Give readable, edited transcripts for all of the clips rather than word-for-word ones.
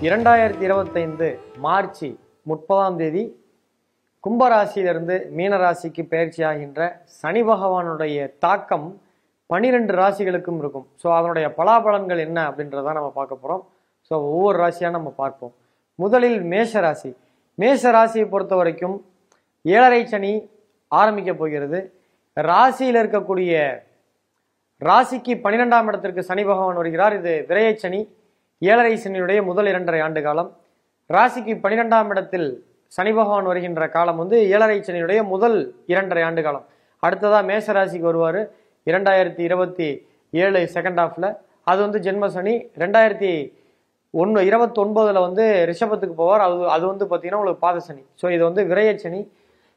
2025 March 30ஆம் தேதி கும்பராசியிலிருந்து மீனராசிக்கு பயிற்சியாகின்ற சனி பகவானுடைய தாக்கம் 12 ராசிகளுக்கும் இருக்கும். ஸோ அதனுடைய பலாபலன்கள் என்ன அப்படின்றத நம்ம பார்க்க போகிறோம். ஸோ ஒவ்வொரு ராசியாக நம்ம பார்ப்போம். முதலில் மேஷ ராசி. மேஷ ராசியை பொறுத்த வரைக்கும் 7.5 சனி ஆரம்பிக்க போகிறது. ராசியில் இருக்கக்கூடிய ராசிக்கு 12ஆம் இடத்திற்கு சனி பகவான் வருகிறார். இது விரைய சனி, 7.5 சனியுடைய முதல் 2.5 ஆண்டு காலம். ராசிக்கு 12ஆம் இடத்தில் சனி பகவான் வருகின்ற காலம் 7.5 சனியுடைய முதல் 2.5 ஆண்டு காலம். அடுத்ததாக மேஷ ராசிக்கு வருவார் 2027 செகண்ட் ஹாஃப்ல. அது ஜென்ம சனி. 2029 ரிஷபத்துக்கு போவார். அது பார்த்தீங்கன்னா உங்களுக்கு பாத சனி. ஸோ இது விரைய சனி.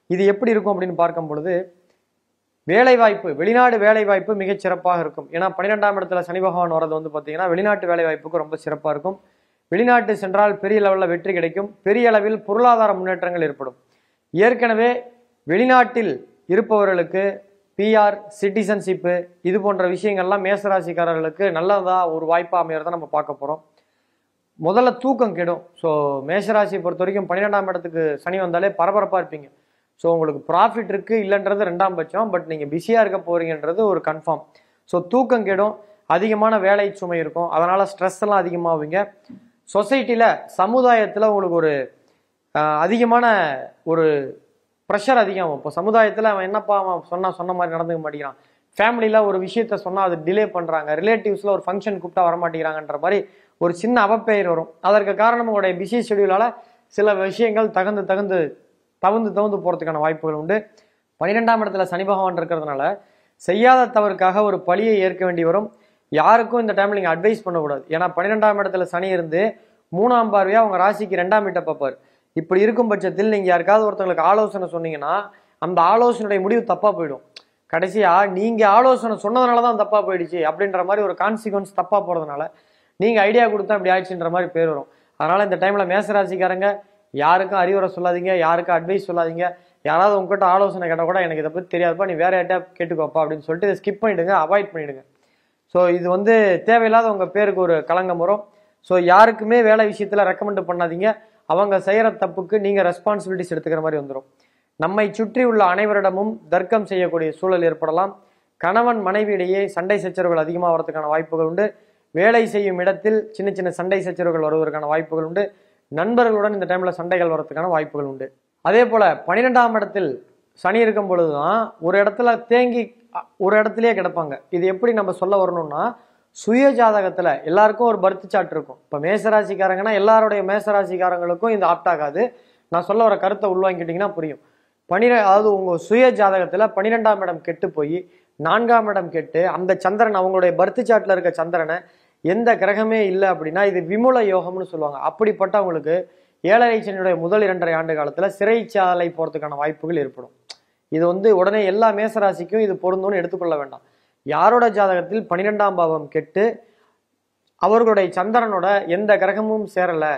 இது எப்படி இருக்கும் அப்படின்னு பார்க்கும் பொழுது, வேலைவாய்ப்பு, வெளிநாடு வேலைவாய்ப்பு மிகச் சிறப்பாக இருக்கும். ஏன்னா 12ஆம் இடத்துல சனி பகவான் வரது பார்த்தீங்கன்னா வெளிநாட்டு வேலைவாய்ப்புக்கு ரொம்ப சிறப்பாக இருக்கும். வெளிநாட்டு சென்றால் பெரிய லெவலில் வெற்றி கிடைக்கும். பெரிய அளவில் பொருளாதார முன்னேற்றங்கள் ஏற்படும். ஏற்கனவே வெளிநாட்டில் இருப்பவர்களுக்கு பிஆர், சிட்டிசன்ஷிப்பு இது போன்ற விஷயங்கள்லாம் மேசராசிக்காரர்களுக்கு நல்லதா ஒரு வாய்ப்பாக அமையறத நம்ம பார்க்க போகிறோம். முதல்ல தூக்கம் கெடும். ஸோ மேஷராசியை பொறுத்த வரைக்கும் 12ஆம் இடத்துக்கு சனி வந்தாலே பரபரப்பாக இருப்பீங்க. ஸோ உங்களுக்கு ப்ராஃபிட் இருக்குது இல்லைன்றது 2ஆம் பட்சம். பட் நீங்கள் பிஸியாக இருக்க போகிறீங்கன்றது ஒரு கன்ஃபார்ம். ஸோ தூக்கம் கெடும், அதிகமான வேலை சுமை இருக்கும். அதனால் ஸ்ட்ரெஸ் எல்லாம் அதிகமாகுவீங்க. சொசைட்டியில், சமுதாயத்தில் உங்களுக்கு ஒரு அதிகமான ஒரு ப்ரெஷர் அதிகமாகும். இப்போ சமுதாயத்தில் அவன் என்னப்பா அவன் சொன்ன மாதிரி நடந்துக்க மாட்டேங்கிறான், ஃபேமிலியில் ஒரு விஷயத்த சொன்னால் அது டிலே பண்ணுறாங்க, ரிலேட்டிவ்ஸில் ஒரு ஃபங்க்ஷன் கூப்பிட்டா வரமாட்டேங்கிறாங்கன்ற மாதிரி ஒரு சின்ன அவப்பெயர் வரும். அதற்கு காரணம் உங்களுடைய பிஸி ஷெடியூலால் சில விஷயங்கள் தகுந்து போகிறதுக்கான வாய்ப்புகள் உண்டு. 12ஆம் இடத்துல சனி பகவான் இருக்கிறதுனால செய்யாத தவறுக்காக ஒரு பழியை ஏற்க வேண்டி வரும். யாருக்கும் இந்த டைமில் நீங்கள் அட்வைஸ் பண்ணக்கூடாது. ஏன்னா 12ஆம் இடத்துல சனி இருந்து 3ஆம் பார்வையாக அவங்க ராசிக்கு 2ஆம் வீட்டை பார்ப்பார். இப்படி இருக்கும் பட்சத்தில் நீங்கள் யாருக்காவது ஒருத்தவங்களுக்கு ஆலோசனை சொன்னீங்கன்னா அந்த ஆலோசனையுடைய முடிவு தப்பாக போயிடும். கடைசியாக நீங்கள் ஆலோசனை சொன்னதுனால தான் தப்பாக போயிடுச்சு அப்படின்ற மாதிரி ஒரு கான்சிக்வன்ஸ் தப்பாக போகிறதுனால நீங்கள் ஐடியா கொடுத்தா இப்படி ஆயிடுச்சுன்ற மாதிரி பேர் வரும். அதனால் இந்த டைமில் மேசராசிக்காரங்க யாருக்கும் அறிவுரை சொல்லாதீங்க, யாருக்கும் அட்வைஸ் சொல்லாதீங்க. யாராவது உங்ககிட்ட ஆலோசனை கேட்டால் கூட எனக்கு இதை பற்றி தெரியாதுப்பா, நீ வேற யார்ட்டா கேட்டுக்கோப்பா அப்படின்னு சொல்லிட்டு இதை ஸ்கிப் பண்ணிவிடுங்க, அவாய்ட் பண்ணிவிடுங்க. ஸோ இது தேவையில்லாத உங்கள் பேருக்கு ஒரு களங்கம் வரும். ஸோ யாருக்குமே வேலை விஷயத்தில் ரெக்கமெண்ட் பண்ணாதீங்க. அவங்க செய்கிற தப்புக்கு நீங்கள் ரெஸ்பான்சிபிலிட்டிஸ் எடுத்துக்கிற மாதிரி வந்துடும். நம்மை சுற்றி உள்ள அனைவரிடமும் தர்க்கம் செய்யக்கூடிய சூழல் ஏற்படலாம். கணவன் மனைவியிடையே சண்டை சச்சரவுகள் அதிகமாக வரதுக்கான வாய்ப்புகள் உண்டு. வேலை செய்யும் இடத்தில் சின்ன சின்ன சண்டை சச்சரவுகள் வருவதற்கான வாய்ப்புகள் உண்டு. நண்பர்களுடன் இந்த டைமில் சண்டைகள் வரதுக்கான வாய்ப்புகள் உண்டு. அதே போல் 12ஆம் இடத்தில் சனி இருக்கும் பொழுது தான் ஒரு இடத்துல தேங்கி ஒரு இடத்துலயே கிடப்பாங்க. இது எப்படி நம்ம சொல்ல வரணும்னா, சுய ஜாதகத்தில் எல்லாருக்கும் ஒரு பர்த் சார்ட் இருக்கும். இப்போ மேசராசிக்காரங்கன்னா எல்லாருடைய மேசராசிக்காரங்களுக்கும் இந்த ஆப்டாகாது. நான் சொல்ல வர கருத்தை உள்வாங்கிட்டீங்கன்னா புரியும். அதாவது உங்கள் சுய ஜாதகத்தில் 12ஆம் இடம் கெட்டு போய் 4ஆம் இடம் கெட்டு அந்த சந்திரன் அவங்களுடைய பர்த் சார்ட்டில் இருக்க சந்திரனை எந்த கிரகமே இல்லை அப்படின்னா இது விமுல யோகம்னு சொல்லுவாங்க. அப்படிப்பட்டவங்களுக்கு 7.5 சனியுடைய முதல் 2.5 ஆண்டு காலத்தில் சிறைச்சாலை போகிறதுக்கான வாய்ப்புகள் ஏற்படும். இது உடனே எல்லா மேசராசிக்கும் இது பொருந்தும்னு எடுத்துக்கொள்ள வேண்டாம். யாரோட ஜாதகத்தில் 12ஆம் பாவம் கெட்டு அவர்களுடைய சந்திரனோட எந்த கிரகமும் சேரலை,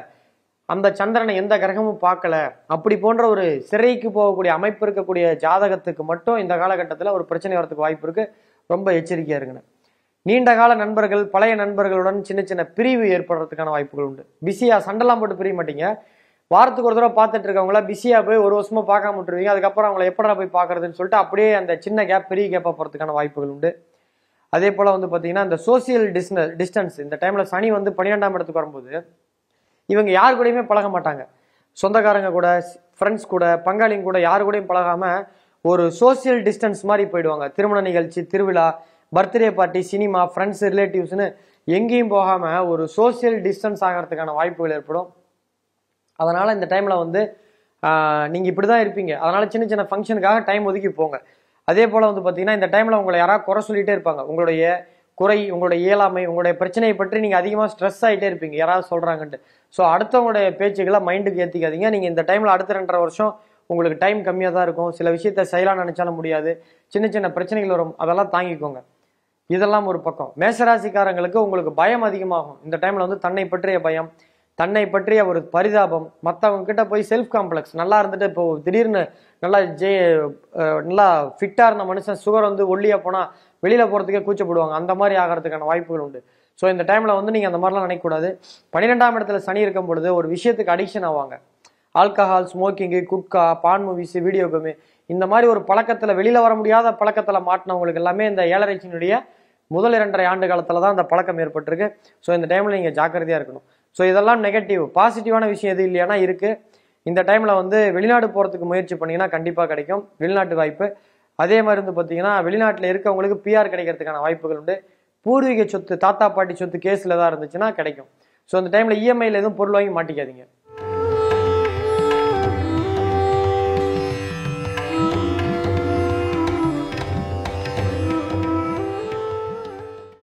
அந்த சந்திரனை எந்த கிரகமும் பார்க்கல, அப்படி போன்ற ஒரு சிறைக்கு போகக்கூடிய அமைப்பு இருக்கக்கூடிய ஜாதகத்துக்கு மட்டும் இந்த காலகட்டத்தில் ஒரு பிரச்சனை வரதுக்கு வாய்ப்பு இருக்குது. ரொம்ப எச்சரிக்கையாக இருங்க. நீண்ட கால நண்பர்கள், பழைய நண்பர்களுடன் சின்ன சின்ன பிரிவு ஏற்படுறதுக்கான வாய்ப்புகள் உண்டு. பிஸியாக சண்டைலாம் போட்டு பிரிய மாட்டீங்க. வாரத்துக்கு ஒரு தடவை பார்த்துட்டு இருக்கவங்கள பிஸியாக போய் ஒரு வருஷமா பார்க்காம விட்டுருவீங்க. அதுக்கப்புறம் அவங்கள எப்படா போய் பார்க்கறதுன்னு சொல்லிட்டு அப்படியே அந்த சின்ன கேப் பெரிய கேப்பாக போகிறதுக்கான வாய்ப்புகள் உண்டு. அதே போல் பார்த்தீங்கன்னா இந்த சோசியல் டிஸ்டன்ஸ் இந்த டைமில் சனி 12ஆம் இடத்துக்கு வரும்போது இவங்க யார் கூடயுமே பழக மாட்டாங்க. சொந்தக்காரங்க கூட, ஃப்ரெண்ட்ஸ் கூட, பங்காளிங்க கூட யாரு கூடயும் பழகாமல் ஒரு சோசியல் டிஸ்டன்ஸ் மாதிரி போயிடுவாங்க. திருமண நிகழ்ச்சி, திருவிழா, பர்த்டே பார்ட்டி, சினிமா, ஃப்ரெண்ட்ஸ், ரிலேட்டிவ்ஸ்னு எங்கேயும் போகாமல் ஒரு சோசியல் டிஸ்டன்ஸ் ஆகிறதுக்கான வாய்ப்புகள் ஏற்படும். அதனால் இந்த டைமில் நீங்கள் இப்படி தான் இருப்பீங்க. அதனால் சின்ன சின்ன ஃபங்க்ஷனுக்காக டைம் ஒதுக்கி போங்க. அதே போல் பார்த்தீங்கன்னா இந்த டைமில் உங்களை யாராவது குறை சொல்லிகிட்டே இருப்பாங்க. உங்களுடைய குறை, உங்களுடைய இயலாமை, உங்களுடைய பிரச்சனையை பற்றி நீங்கள் அதிகமாக ஸ்ட்ரெஸ் ஆகிட்டே இருப்பீங்க யாராவது சொல்கிறாங்கன்ட்டு. ஸோ அடுத்தவங்களுடைய பேச்சுக்களை மைண்டுக்கு ஏற்றிக்காதீங்க. நீங்கள் இந்த டைமில் அடுத்த 2.5 வருஷம் உங்களுக்கு டைம் கம்மியாக தான் இருக்கும். சில விஷயத்த செயலாக நினச்சாலும் முடியாது. சின்ன சின்ன பிரச்சனைகள் வரும், அதெல்லாம் தாங்கிக்கோங்க. இதெல்லாம் ஒரு பக்கம். மேசராசிக்காரங்களுக்கு உங்களுக்கு பயம் அதிகமாகும். இந்த டைமில் தன்னை பற்றிய பயம், தன்னை பற்றிய ஒரு பரிதாபம், மற்றவங்க கிட்ட போய் செல்ஃப் காம்ப்ளெக்ஸ். நல்லா இருந்துட்டு இப்போ திடீர்னு நல்லா ஃபிட்டாக இருந்த மனுஷன் சுகர் ஒல்லியாக போனால் வெளியில் போகிறதுக்கே கூச்சப்படுவாங்க. அந்த மாதிரி ஆகிறதுக்கான வாய்ப்புகள் உண்டு. ஸோ இந்த டைமில் வந்து நீங்கள் அந்த மாதிரிலாம் நினைக்கக்கூடாது. 12ஆம் இடத்துல சனி இருக்கும் பொழுது ஒரு விஷயத்துக்கு அடிக்ஷன் ஆவாங்க. ஆல்கஹால், ஸ்மோக்கிங்கு, குட்கா, பான் மூவிஸ், வீடியோ கேமு, இந்த மாதிரி ஒரு பழக்கத்தில் வெளியில் வர முடியாத பழக்கத்தில் மாட்டினவங்களுக்கு எல்லாமே இந்த 7.5 சனியுடைய முதல் 2.5 ஆண்டு காலத்தில் தான் அந்த பழக்கம் ஏற்பட்டிருக்கு. ஸோ இந்த டைமில் நீங்கள் ஜாக்கிரதையாக இருக்கணும். ஸோ இதெல்லாம் நெகட்டிவ். பாசிட்டிவான விஷயம் எது இல்லையானா இருக்குது. இந்த டைமில் வந்து வெளிநாடு போகிறதுக்கு முயற்சி பண்ணிங்கன்னா கண்டிப்பாக கிடைக்கும் வெளிநாட்டு வாய்ப்பு. அதே மாதிரி வந்து பார்த்தீங்கன்னா வெளிநாட்டில் இருக்கவங்களுக்கு பிஆர் கிடைக்கிறதுக்கான வாய்ப்புகள் உண்டு. பூர்வீக சொத்து, தாத்தா பாட்டி சொத்து கேஸில் தான் இருந்துச்சுன்னா கிடைக்கும். ஸோ அந்த டைமில் இஎம்ஐயில் எதுவும் பொருள் வாங்கி மாட்டிக்காதீங்க.